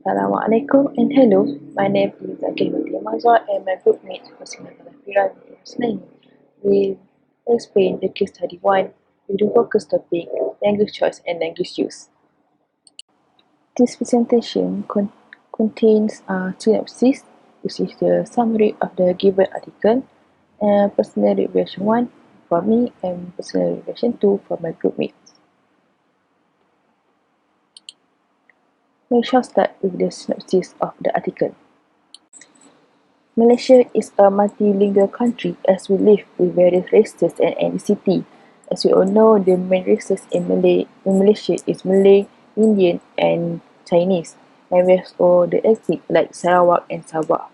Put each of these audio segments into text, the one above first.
Assalamualaikum and hello. My name is Zakiyyah Mazwar and my group mate Rosriena Zalafiera and Roslaini will explain the case study 1 with the focus topic language choice and language use. This presentation contains synopsis, which is the summary of the given article, and personal revision 1 for me and personal revision 2 for my group mates. We shall start with the synopsis of the article. Malaysia is a multilingual country as we live with various races and ethnicity. As we all know, the main races in Malaysia is Malay, Indian and Chinese. And we have all the ethnic like Sarawak and Sabah.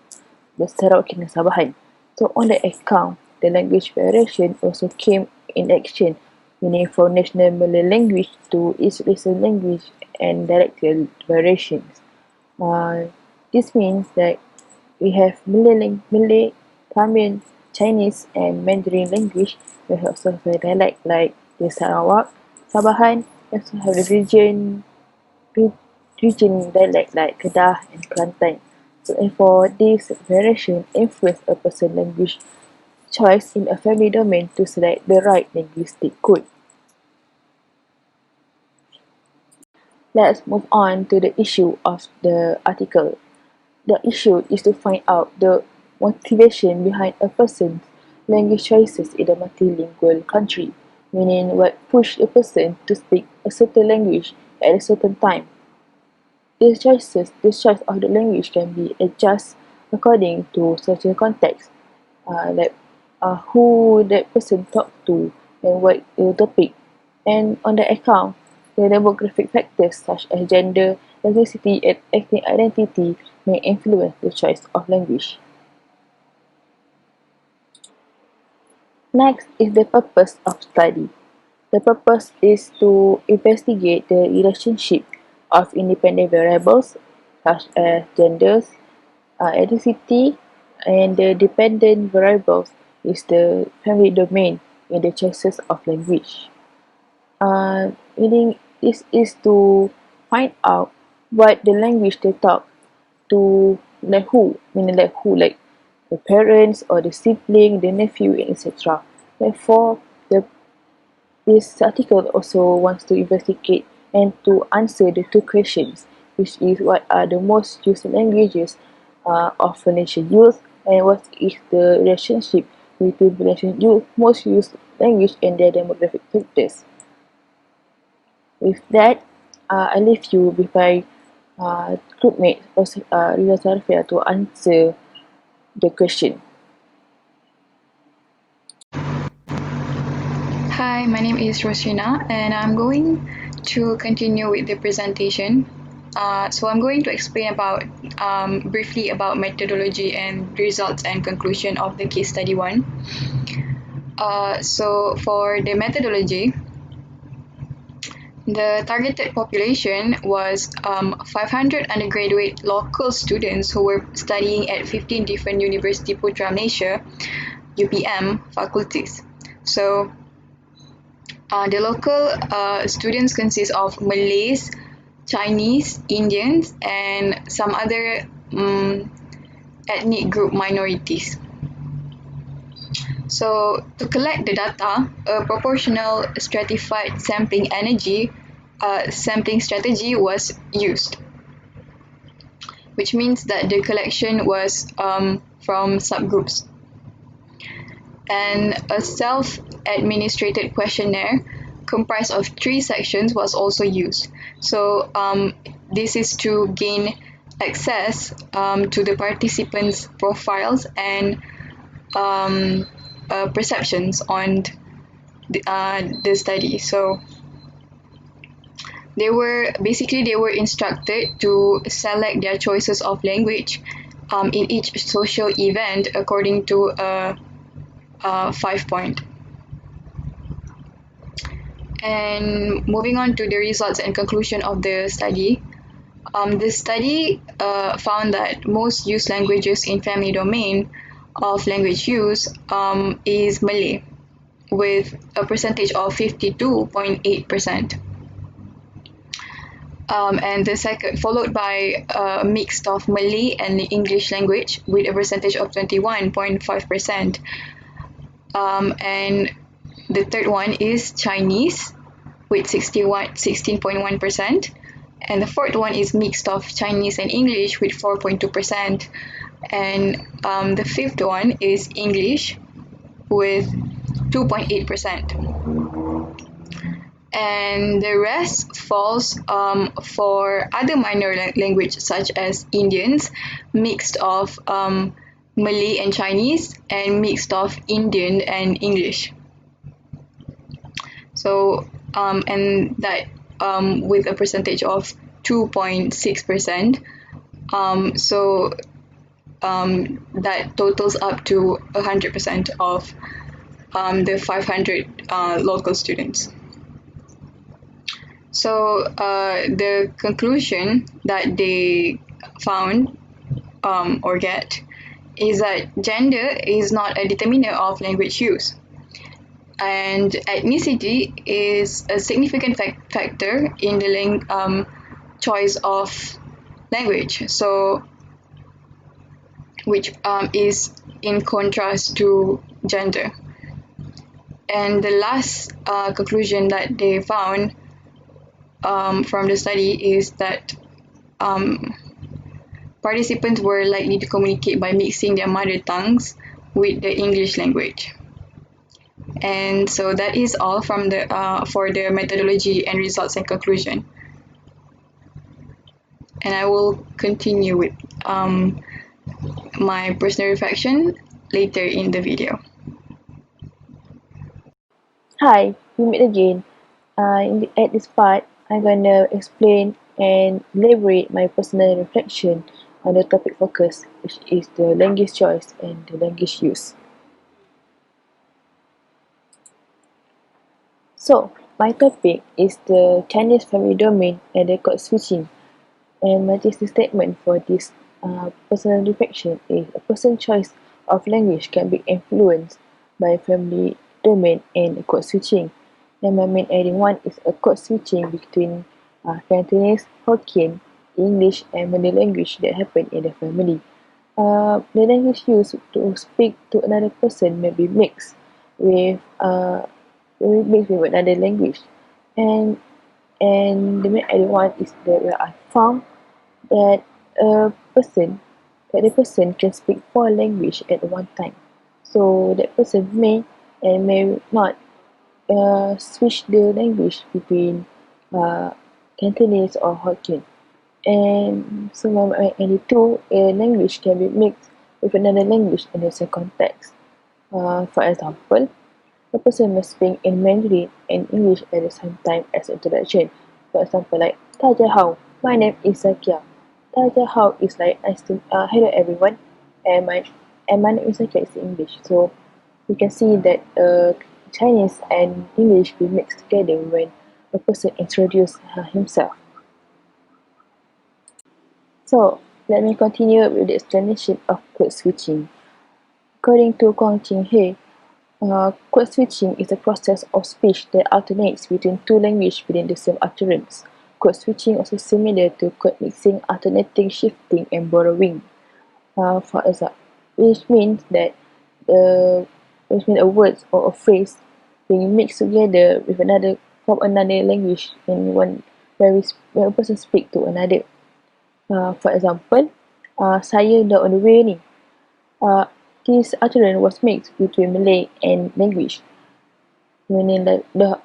The Sarawak and Sabahan. So on the account, the language variation also came in action, meaning from national Malay language to its regional language and dialectal variations. This means that we have Malay, Tamil, Chinese and Mandarin language. We also have a dialect like the Sarawak, Sabahan. We also have the region dialect like Kedah and Kelantan. So therefore, this variation influence a person's language choice in a family domain to select the right linguistic code. Let's move on to the issue of the article. The issue is to find out the motivation behind a person's language choices in a multilingual country, meaning what pushed a person to speak a certain language at a certain time. This choice of the language can be adjusted according to social context, like who that person talked to and what the topic, and on the account, the demographic factors such as gender, ethnicity, and ethnic identity may influence the choice of language. Next is the purpose of study. The purpose is to investigate the relationship of independent variables such as genders, ethnicity, and the dependent variables is the family domain in the choices of language. Meaning this is to find out what the language they talk to, like who, like the parents or the sibling, the nephew, etc. Therefore, this article also wants to investigate and to answer the two questions, which is what are the most used languages of Malaysian youth, and what is the relationship between Malaysian youth most used language and their demographic factors. With that, I leave you with my groupmate Rosriena Zalafiera to answer the question. Hi, my name is Rosriena and I'm going to continue with the presentation. So I'm going to explain about briefly about methodology and results and conclusion of the case study 1. So for the methodology, the targeted population was 500 undergraduate local students who were studying at 15 different University Putra Malaysia UPM faculties. So the local students consist of Malays, Chinese, Indians, and some other ethnic group minorities. So to collect the data, a proportional stratified sampling strategy was used, which means that the collection was from subgroups. And a self-administrated questionnaire comprised of 3 sections was also used. So this is to gain access to the participants' profiles and perceptions on the study. So they were instructed to select their choices of language in each social event according to a 5-point. And moving on to the results and conclusion of the study. The study found that most used languages in family domain of language use is Malay, with a percentage of 52.8%. and the second followed by a mix of Malay and the English language with a percentage of 21.5%. And the third one is Chinese with 16.1%. And the fourth one is mixed of Chinese and English with 4.2%. And the fifth one is English with 2.8%. And the rest falls for other minor language such as Indians, mixed of Malay and Chinese, and mixed of Indian and English. So and that with a percentage of 2.6%. So that totals up to 100% of the 500 local students. So the conclusion that they found or get is that gender is not a determiner of language use, and ethnicity is a significant factor in the choice of language. So, which is in contrast to gender. And the last conclusion that they found from the study is that participants were likely to communicate by mixing their mother tongues with the English language. And so that is all from the for the methodology and results and conclusion. And I will continue with my personal reflection later in the video. Hi, we meet again. At this part, I'm gonna explain and elaborate my personal reflection on the topic focus, which is the language choice and the language use. So, my topic is the Chinese family domain and the code switching. And my thesis statement for this personal reflection is a person's choice of language can be influenced by family domain and code switching. And my main adding one is a code switching between Cantonese, Hokkien, English, and Malay language that happen in the family. The language used to speak to another person may be mixed with another language, and the main adding one is that I found that a person the person can speak four languages at one time. So that person may and may not switch the language between Cantonese or Hokkien. And so and two, a language can be mixed with another language in the same context. For example, a person may speak in Mandarin and English at the same time as introduction. For example, like 大家好, my name is Zakiyyah. 大家好 is like hello everyone, and my name is Zakiyyah is English. So you can see that Chinese and English will mix together when a person introduces himself. So let me continue with the explanation of code switching. According to Guang Qinghe, code switching is a process of speech that alternates between two languages within the same utterance. Code switching also similar to code mixing, alternating, shifting, and borrowing. For example, which means that a word or a phrase being mixed together with another from another language in one when a person speak to another. For example, saya dah on the way ni. This utterance was mixed between Malay and language, meaning that the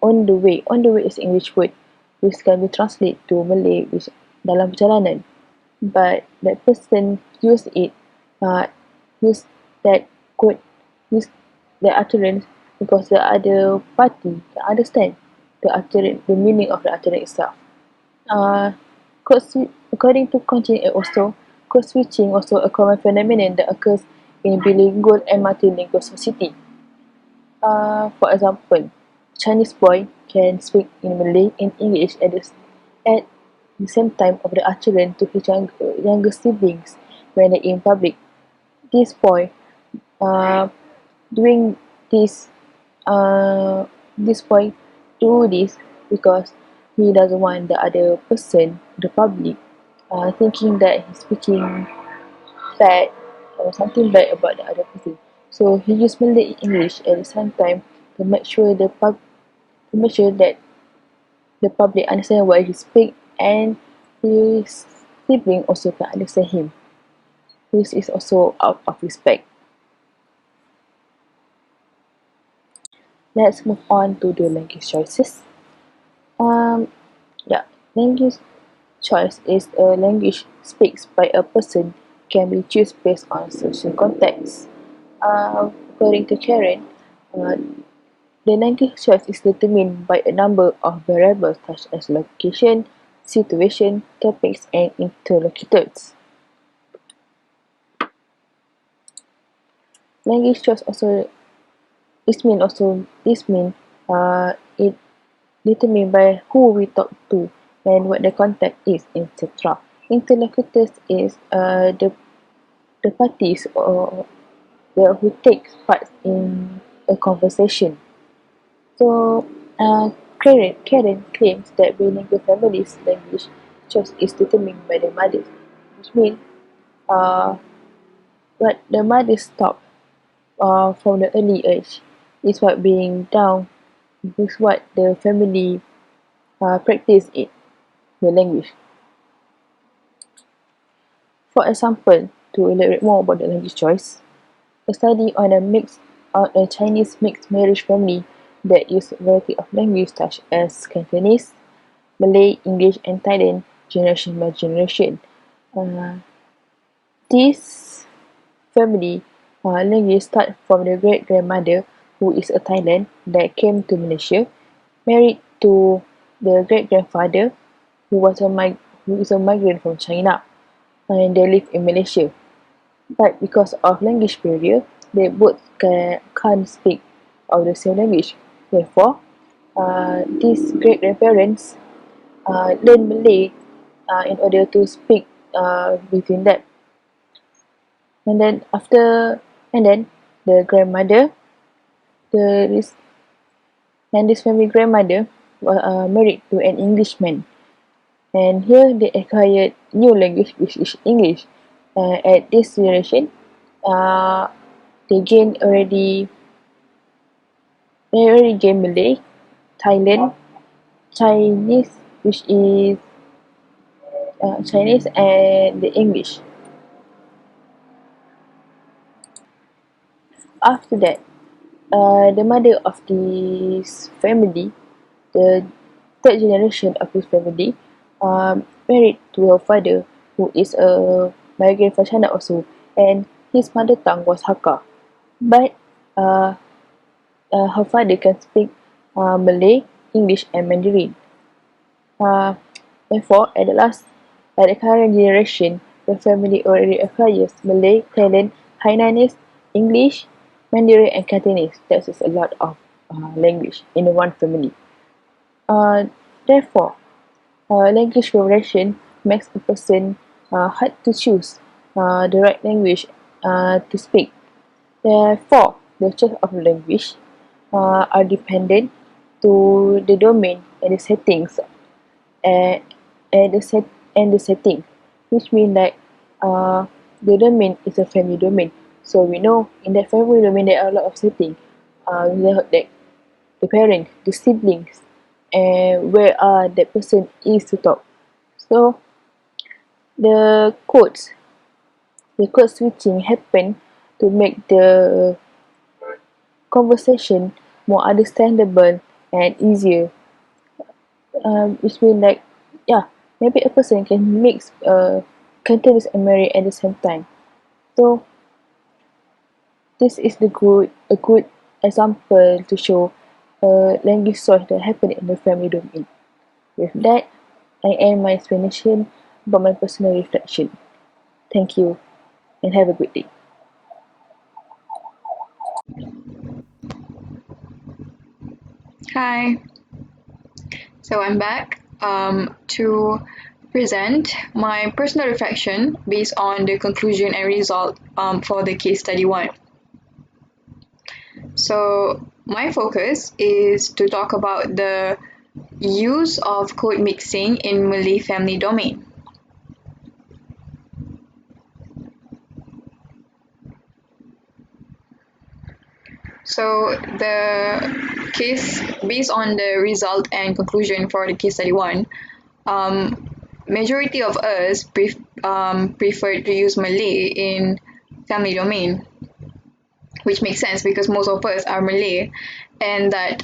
on the way. On the way is English word, which can be translated to Malay, which dalam perjalanan. But that person use it, use that quote, use the utterance because the other party can understand the utterance, the meaning of the utterance itself. According to Contin also, code switching also a common phenomenon that occurs in bilingual and multilingual society. For example, Chinese boy can speak in Malay and English at the same time of the utterance to his younger siblings when they're in public. This boy, doing this, this boy do this because he doesn't want the other person, the public, thinking that he's speaking bad or something bad about the other person. So he used Malay English at the same time to make sure to make sure that the public understand what he speak, and his sibling also can understand him. This is also out of respect. Let's move on to the language choices. Um, yeah, language choice is a language speaks by a person can be chosen based on social context. According to Karen, uh, the language choice is determined by a number of variables such as location, situation, topics, and interlocutors. Language choice also this mean it determined by who we talk to and what the context is, etc. Interlocutors is the parties or who takes part in a conversation. So, Karen claims that bilingual families' language choice is determined by the mothers, which means uh, what the mothers taught from the early age is what being down is what the family practice it, the language. For example, to elaborate more about the language choice, a study on a Chinese mixed marriage family that used a variety of languages such as Cantonese, Malay, English, and Thailand generation by generation. Uh, this family language start from the great grandmother who is a Thailand that came to Malaysia, married to the great grandfather who is a migrant from China, and they live in Malaysia. But because of language barrier, they both can't speak of the same language. Therefore, these great grandparents learn Malay in order to speak between them. And then and then the grandmother, the this and this family grandmother was married to an Englishman, and here they acquired new language which is English. At this generation, uh, they gain already they already gain Malay, Thailand, Chinese, which is Chinese and the English. After that, the mother of this family, the third generation of his family, married to her father, who is a migrant from China also, and his mother tongue was Hakka. But uh, her father can speak Malay, English, and Mandarin. Uh, Therefore, at the current generation, the family already acquires Malay, Thailand, Hainanese, English, Mandarin, and Cantonese. That is a lot of language in one family. Uh, Therefore, language variation makes a person hard to choose the right language to speak. Therefore, the choice of language are dependent to the domain and the settings and, and the setting, which means that the domain is a family domain. So we know in that family domain there are a lot of settings. Like the parent, the siblings, and where that person is to talk. So the codes, the code switching happen to make the conversation more understandable and easier. Which means like, yeah, maybe a person can mix Cantonese and Malay at the same time. So this is a good example to show language source that happen in the family domain. With that, I end my explanation about my personal reflection. Thank you and have a good day. Hi. So I'm back to present my personal reflection based on the conclusion and result for the case study 1. So my focus is to talk about the use of code mixing in Malay family domain. So the case, based on the result and conclusion for the case study 1, majority of us prefer to use Malay in family domain, which makes sense because most of us are Malay, and that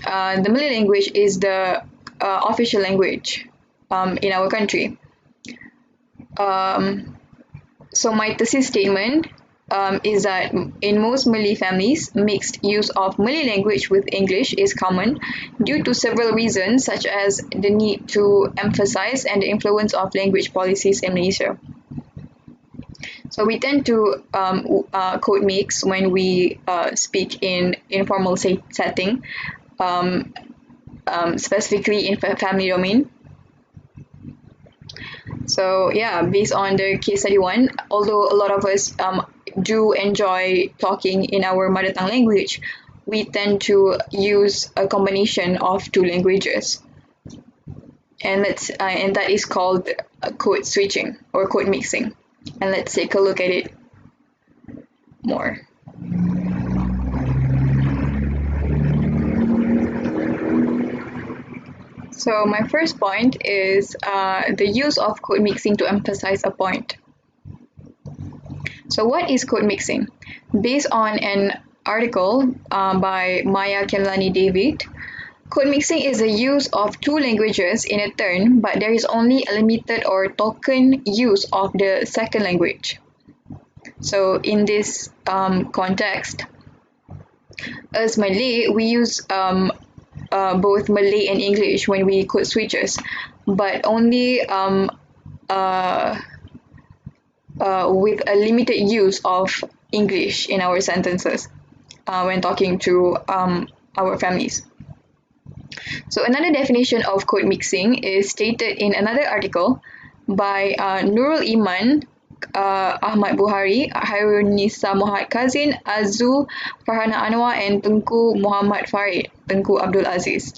the Malay language is the official language in our country. So my thesis statement is that in most Malay families, mixed use of Malay language with English is common due to several reasons, such as the need to emphasize and the influence of language policies in Malaysia. So we tend to code mix when we speak in informal setting, specifically in family domain. So yeah, based on the case study 1, although a lot of us do enjoy talking in our mother tongue language, we tend to use a combination of two languages, and that is called code switching or code mixing. And let's take a look at it more. So my first point is the use of code mixing to emphasize a point. So what is code mixing? Based on an article by Maya Kelani David, code mixing is the use of two languages in a turn, but there is only a limited or token use of the second language. So in this context, as Malay, we use both Malay and English when we code switches, but only with a limited use of English in our sentences when talking to our families. So another definition of code mixing is stated in another article by Nurul Iman, Ahmad Buhari, Hairunisa Muhammad Kazin, Azu Farhana Anwar, and Tengku Muhammad Farid, Tengku Abdul Aziz.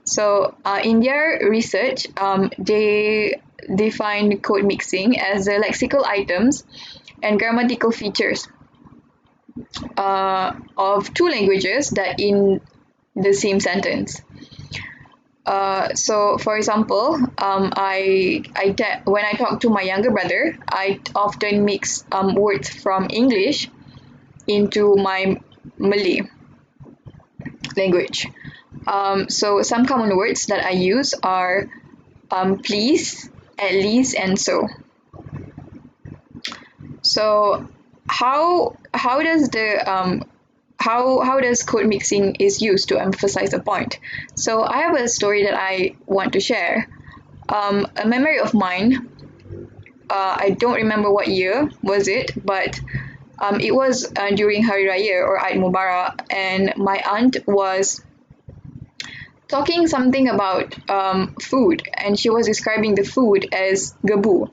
So in their research, they define code mixing as the lexical items and grammatical features of two languages that in the same sentence. So, for example, when I talk to my younger brother, I often mix words from English into my Malay language. So, some common words that I use are please, at least, and so. So, how does the how does code mixing is used to emphasize a point? So I have a story that I want to share. A memory of mine. I don't remember what year was it, but it was during Hari Raya or Eid Mubarak, and my aunt was talking something about food, and she was describing the food as gabu,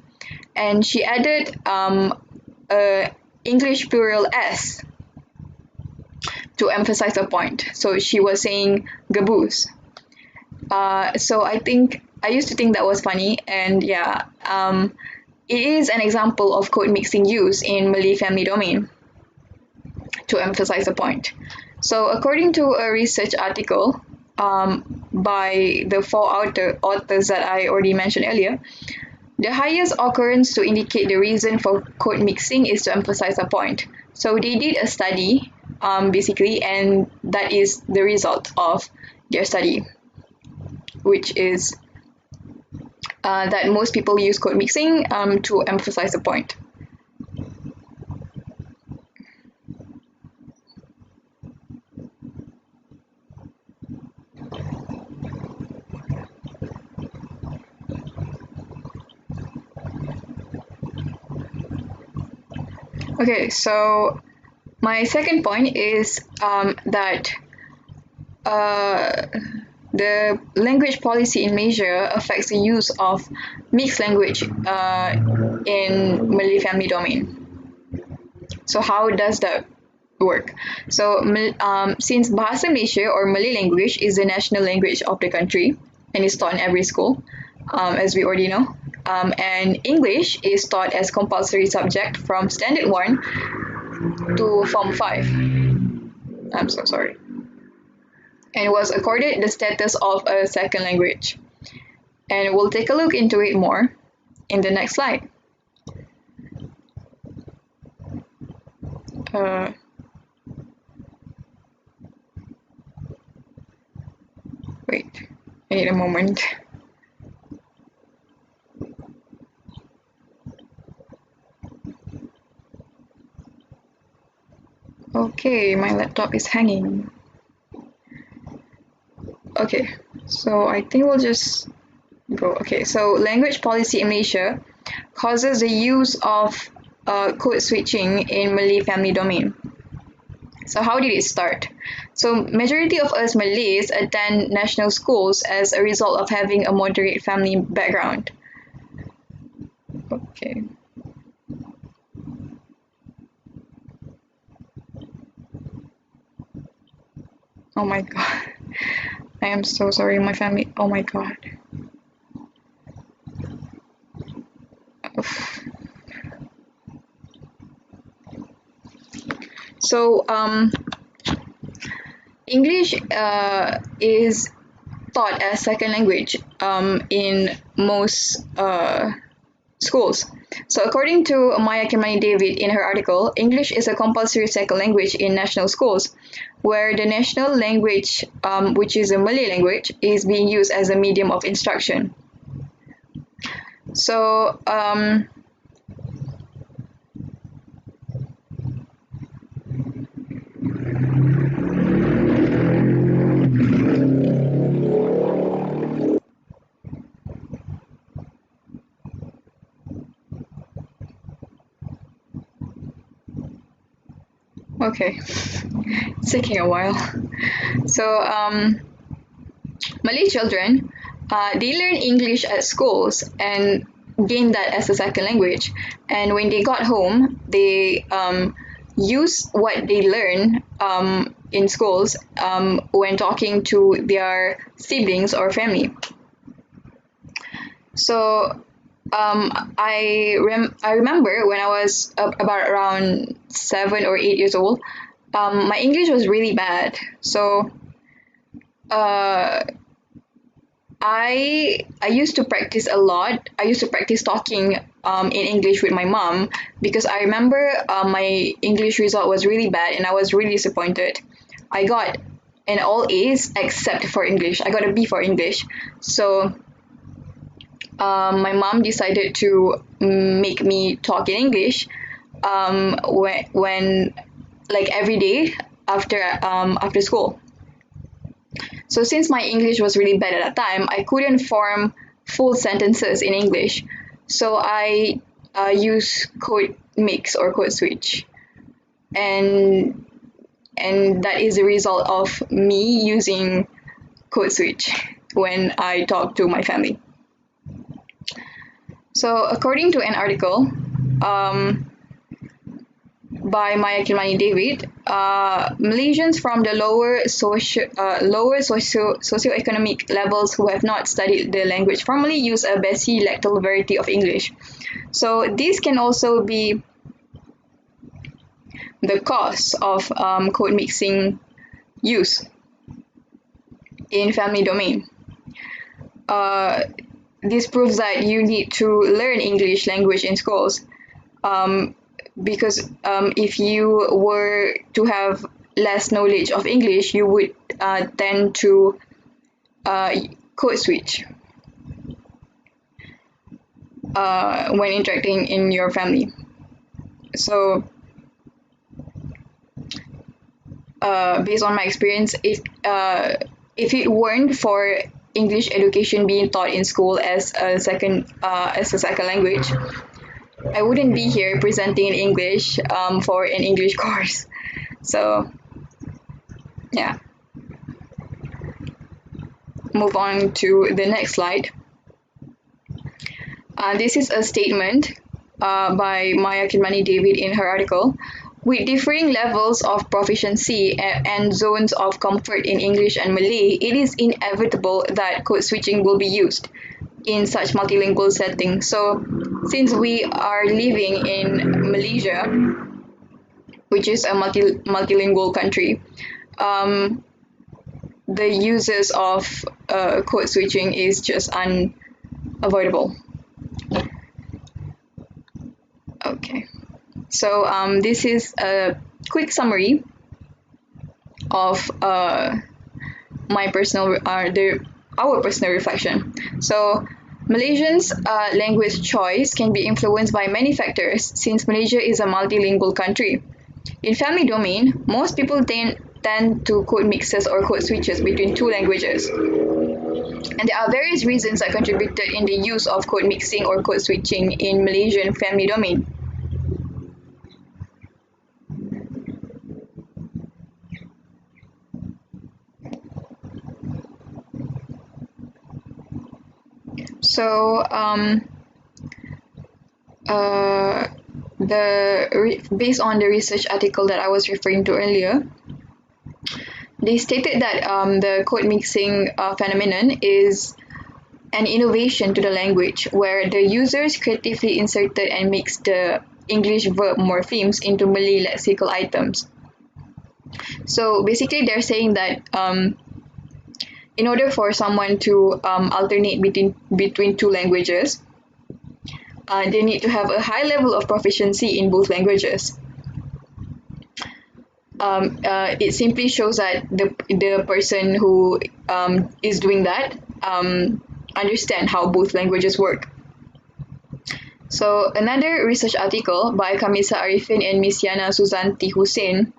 and she added a English plural s to emphasize a point. So she was saying gabus. So I used to think that was funny, and yeah, it is an example of code mixing used in Malay family domain to emphasize a point. So according to a research article by the four authors that I already mentioned earlier, the highest occurrence to indicate the reason for code mixing is to emphasize a point. So they did a study basically, and that is the result of their study, which is that most people use code mixing to emphasize a point. Okay, so my second point is that the language policy in Malaysia affects the use of mixed language in Malay family domain. So how does that work? So since Bahasa Malaysia or Malay language is the national language of the country, and is taught in every school, as we already know. And English is taught as compulsory subject from Standard 1 to Form 5. I'm so sorry. And was accorded the status of a second language. And we'll take a look into it more in the next slide. Wait, I need a moment. Okay, my laptop is hanging. Okay, so I think we'll just go. Okay, so language policy in Malaysia causes the use of code switching in Malay family domain. So how did it start? So majority of us Malays attend national schools as a result of having a moderate family background. Okay. Oh my god. I am so sorry, my family. Oh my god. So English is taught as second language in most schools. So according to Maya Kimani David in her article, English is a compulsory second language in national schools, where the national language, which is a Malay language, is being used as a medium of instruction. So okay, it's taking a while. So Malay children, they learn English at schools and gain that as a second language. And when they got home, they use what they learn in schools when talking to their siblings or family. So I remember when I was about around 7 or 8 years old, my English was really bad. So I used to practice a lot. I used to practice talking in English with my mom because I remember my English result was really bad and I was really disappointed. I got an all A's except for English. I got a B for English. So my mom decided to make me talk in English when like every day after school. So since my English was really bad at that time, I couldn't form full sentences in English. So I use code mix or code switch, and that is the result of me using code switch when I talk to my family. So according to an article by Maya Kilmani David, Malaysians from the lower socioeconomic levels who have not studied the language formally use a basi-lactal variety of English. So this can also be the cause of code mixing use in family domain. This proves that you need to learn English language in schools. Because if you were to have less knowledge of English, you would tend to code switch when interacting in your family. So, based on my experience, if it weren't for English education being taught in school as a second language, I wouldn't be here presenting in English for an English course. So, yeah. Move on to the next slide. This is a statement by Maya Kilmani David in her article. With differing levels of proficiency and zones of comfort in English and Malay, it is inevitable that code switching will be used in such multilingual settings. So, since we are living in Malaysia, which is a multilingual country, the uses of code switching is just unavoidable. Okay, so this is a quick summary of our personal reflection. So Malaysians' language choice can be influenced by many factors since Malaysia is a multilingual country. In family domain, most people tend to code mixes or code switches between two languages. And there are various reasons that contributed in the use of code mixing or code switching in Malaysian family domain. So, based on the research article that I was referring to earlier, they stated that the code mixing phenomenon is an innovation to the language where the users creatively inserted and mixed the English verb morphemes into Malay lexical items. So basically, they're saying that in order for someone to alternate between two languages, they need to have a high level of proficiency in both languages. It simply shows that the person who is doing that understand how both languages work. So another research article by Kamisa Arifin and Miss Yana Suzanti Hussein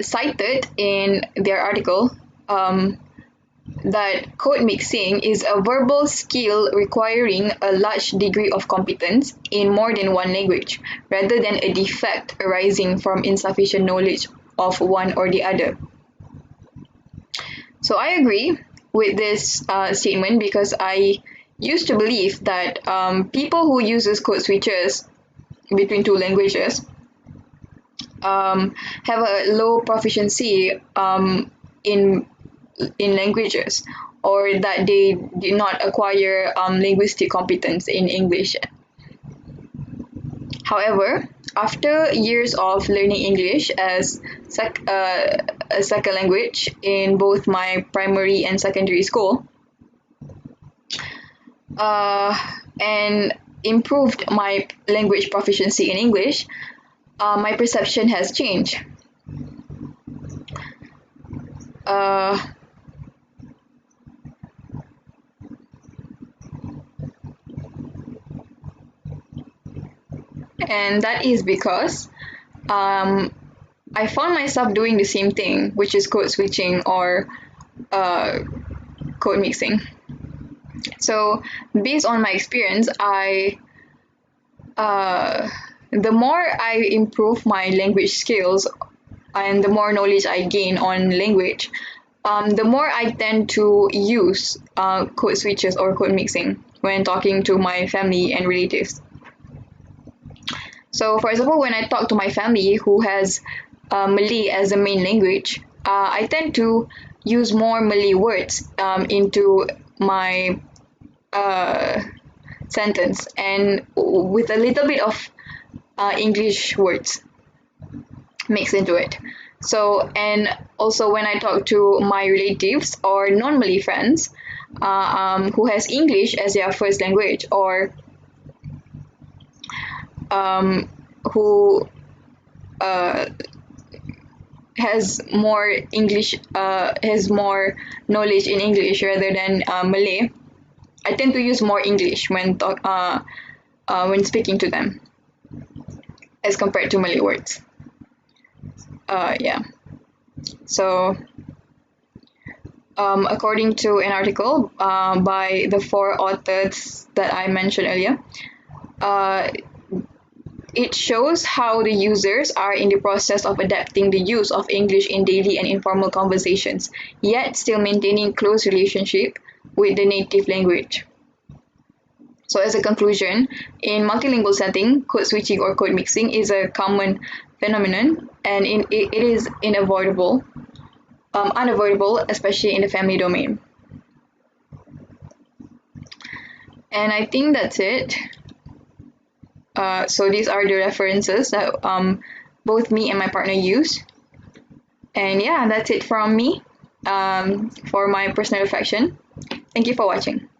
cited in their article that code mixing is a verbal skill requiring a large degree of competence in more than one language, rather than a defect arising from insufficient knowledge of one or the other. So I agree with this statement because I used to believe that people who uses code switches between two languages have a low proficiency in languages, or that they did not acquire linguistic competence in English. However, after years of learning English as a second language in both my primary and secondary school, and improved my language proficiency in English, my perception has changed. And that is because I found myself doing the same thing, which is code switching or code mixing. So based on my experience, the more I improve my language skills and the more knowledge I gain on language, the more I tend to use code switches or code mixing when talking to my family and relatives. So, for example, when I talk to my family who has Malay as a main language, I tend to use more Malay words into my sentence, and with a little bit of English words mixed into it. So, and also when I talk to my relatives or non-Malay friends who has English as their first language, or who has more English, has more knowledge in English rather than Malay, I tend to use more English when speaking to them as compared to Malay words. Yeah. So, according to an article by the 4 authors that I mentioned earlier, it shows how the users are in the process of adapting the use of English in daily and informal conversations, yet still maintaining close relationship with the native language. So as a conclusion, in multilingual setting, code switching or code mixing is a common phenomenon, and it is unavoidable, especially in the family domain. And I think that's it. So these are the references that both me and my partner use. And yeah, that's it from me for my personal reflection. Thank you for watching.